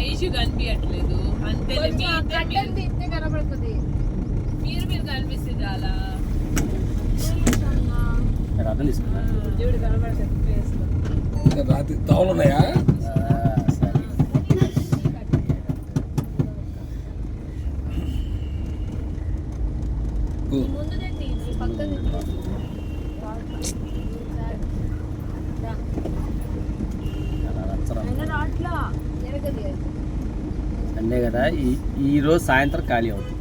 ఐషు కనిపించట్లేదు అంతే కనపడుతుంది మీరు కనిపిస్తుంది అలా అర్థం తీసుకున్నా రాత్రి తోవలు ఉన్నాయా సండే కదా ఈ రోజు సాయంత్రం ఖాళీ అవుతుంది.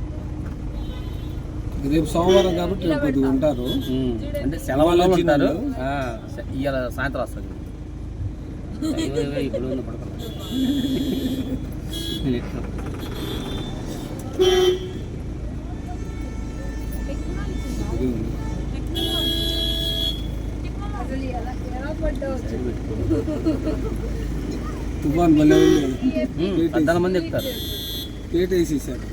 రేపు సోమవారం కాబట్టి కొద్దిగా ఉంటారు అంటే సెలవుల్లో ఉంటారు. ఇవాళ సాయంత్రం వస్తుంది. ఇప్పుడు తుఫాన్ మళ్ళీ పద్నాలుగు మంది ఎక్కుతారు. గేట్ వేసేసారు.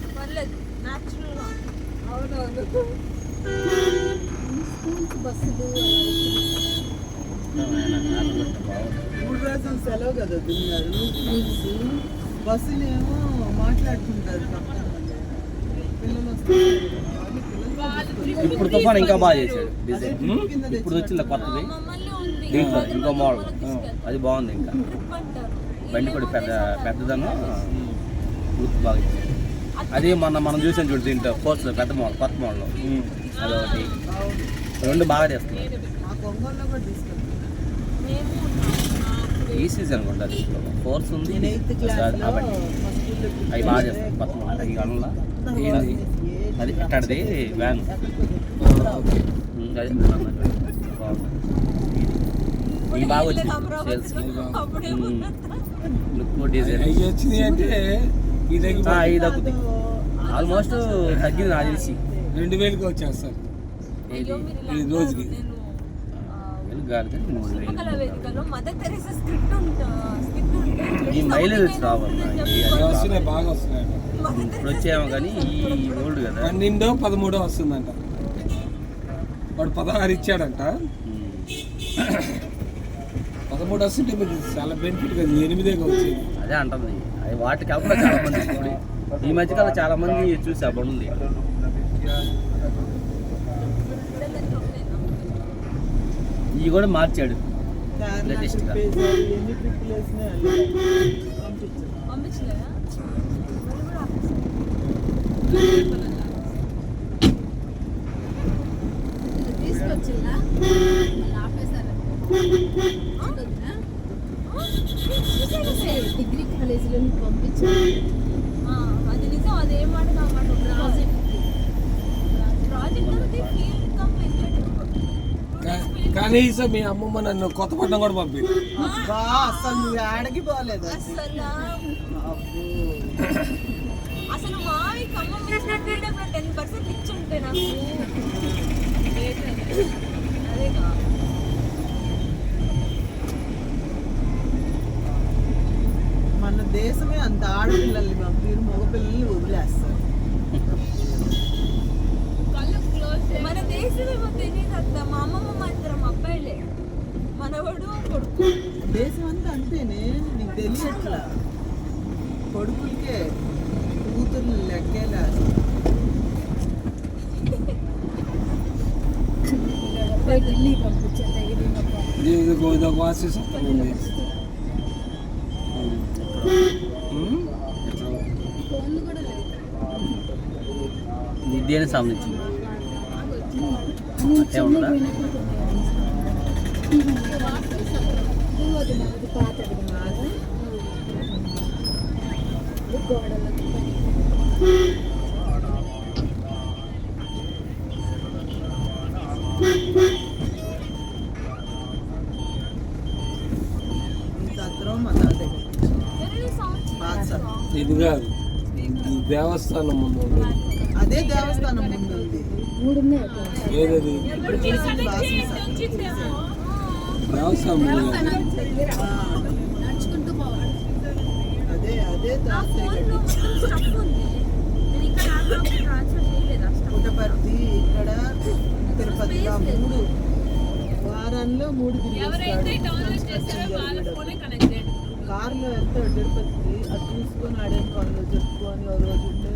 మూడు రోజులు సెలవు కదా తిన్నారు. బస్సులేమో మాట్లాడుతుంటారు పిల్లలు ఇప్పుడు తుఫాన్ ఇంకా బాగా చేశాడు డిజైన్. ఇప్పుడు వచ్చింది కొత్తది దీంట్లో ఇంకో మోడల్, అది బాగుంది. ఇంకా బండి కూడా పెద్దదను లుక్ బాగా ఇచ్చాడు. అది మనం చూసాం చూడు దీంట్లో కోర్స్ పెద్ద మోడల్ కొత్త మోడల్ అదొకటి రెండు బాగా చేస్తున్నాయి. ఈ సీజన్ కూడా ఫోర్స్ ఉంది కాబట్టి అవి బాగా చేస్తాయి కొత్త మోడల్. ఈ గణంలో అది అక్కడిది వ్యాన్ అది బాగుంది. బాగా వచ్చింది సేల్స్ లుక్ డిజైన్ వచ్చినాయి అంటే ఇది తగ్గుతుంది. ఆల్మోస్ట్ తగ్గింది నాకు తెలిసి 2000కి వచ్చేస్తారు ఈ రోజుకి. ఈ మైలేజ్ రావన్నా వస్తున్నాయి, బాగా వస్తున్నాయి. ఇప్పుడు వచ్చామో కానీ ఈ ఓల్డ్ కదా 12, 13 వస్తుందంట. వాడు 16 ఇచ్చాడంట. 13 వస్తుంటే మీకు చాలా బెనిఫిట్ కదా. 8గా వచ్చేది అదే అంటుంది. అది వాటికి అప్పుడు చాలా మంది ఇప్పుడు ఈ మధ్యకాలం చాలా మంది చూసి ఆ బండి ఇవి కూడా మార్చాడు లేటెస్ట్ గా. డిగ్రీ కాలేజీలో పంపించాను. అది నిజం. అదేం మాట నా మాట కనీసం మీ అమ్మమ్మ నన్ను కొత్తపట్నం కూడా పంపింది. అసలు నువ్వు ఆడకి పోలేదు. అసలు మావి ఖమ్మం 10% ఇచ్చి ఉంటే నాకు అదేగా. మన దేశమే అంత ఆడపిల్లల్ని పంపిరు, మగపిల్లల్ని వదిలేస్తారు. మన దేశమేమో తెలియదు అత్త. మా అమ్మమ్మ మాత్రం అబ్బాయిలే, మనవాడు కొడుకు. దేశం అంతా అంతేనే, నీకు తెలియట్లా. కొడుకులకే కూతుర్లు లెక్కేలా. ఢిల్లీ పంపించాను. దేనికి సంబంధించింది అట్టే ఉండదా? ఇది కాదు, దేవస్థానం ముందు అదే దేవస్థానం ముందు ఉంది. ఏదది దేవస్థానం అదే అదే పుట్టపర్తి పుట్టపర్తి ఇక్కడ తిరుపతిగా 3 వారాల్లో 3 ఎవరైతే తిరుగుతాడు డౌన్లోడ్ చేస్తారో వాళ్ళ ఫోనే కనెక్టెడ్. కార్లో వెళ్తాడు తిరుపతికి, అది చూసుకొని ఆడేం వాళ్ళు చెప్పుకొని ఒక రోజు ఉండే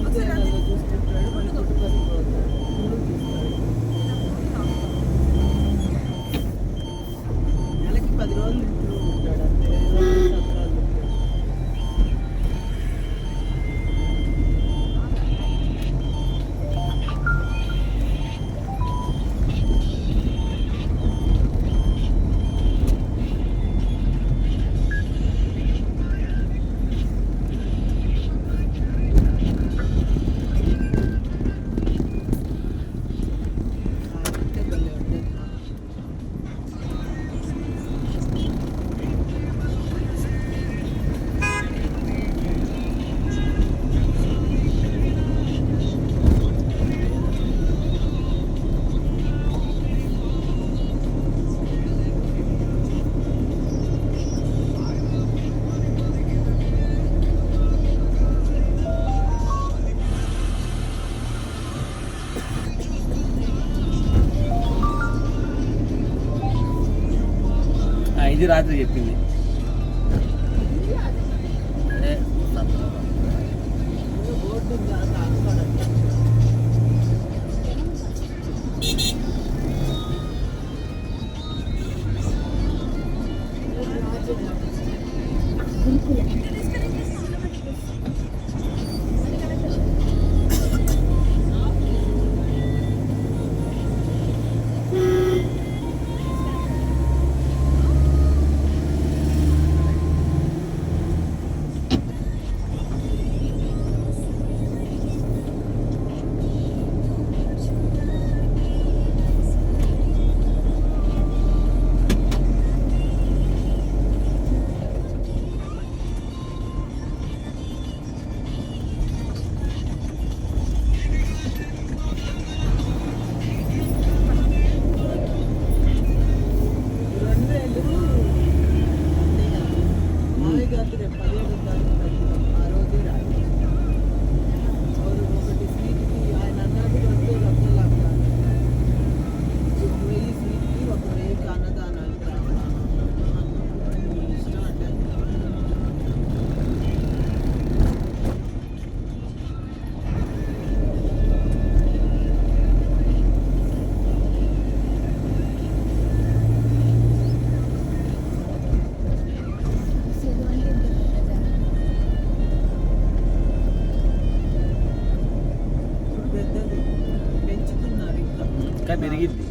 శ్రీశైలంలో చూసుకుంటాడు, మళ్ళీ పుట్టపర్తి పోతాడు, 3 చూస్తాడు. నెలకి 10 రోజులు ఇంట్లో ఉంటాడు అంతే, 2 సంవత్సరాలు ఉంటాడు. అంటే భలే ఉండేది నాకు. ఇది రాత్రి చెప్పింది. అదే ఏదో బోర్డు ఉంది, అది ఆడుకోవడానికి. మామయ్య గారు రేపు 17 తారీఖు తగ్గుతాం, ఆ రోజే రాదు. ఒకటి సీట్కి ఆయన అన్నాడు 2 లక్షలు అన్నారు. 1000 సీట్కి 1000 అన్నదానానికి రాస్తాను. మీ ఇష్టం అంటే. ఇప్పుడు పెద్దది పెంచుతున్నారు ఇంకా. ఇంకా పెరిగిద్ది.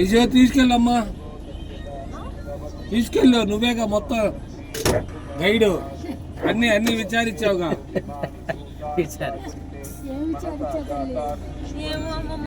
ఐజో తీసుకెళ్ళమ్మా, తీసుకెళ్ళు, నువ్వేగా మొత్తం గైడు, అన్ని విచారించావుగా. సరే. ఏమో అమ్మమ్మ